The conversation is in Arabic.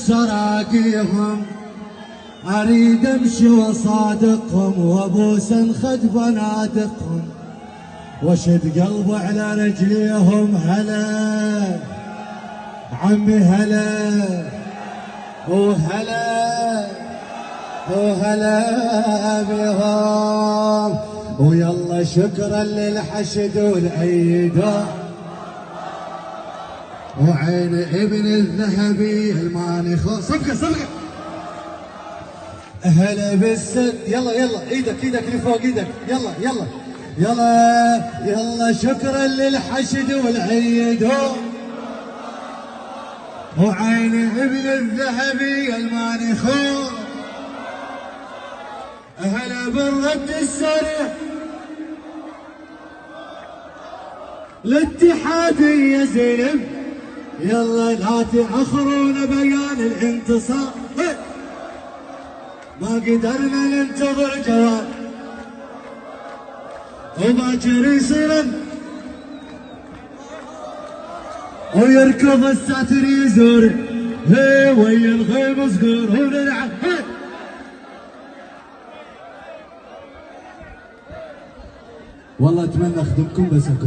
سراقيهم اريد امشي وصادقهم وابوس انخد بنادقهم واشد قلبي على رجليهم. هلا عمي هلا وهلا وهلا بهم ويلا شكرا للحشد والعيدة وعين ابن الذهبي الماني صفقة صفقة. هلا بالسد يلا يلا ايدك لفوق ايدك يلا يلا يلا يلا شكرا للحشد والعيد وعين ابن الذهبي المانخور. هلا بالرد السريع الاتحادية زينب يلا لا تأخرون بيان الانتصار ما قدرنا ننتظر جواب وباكر يصير ويركض الساتر يزور هي ويا الغيب صغور ونلعب والله اتمنى اخدمكم بس اكو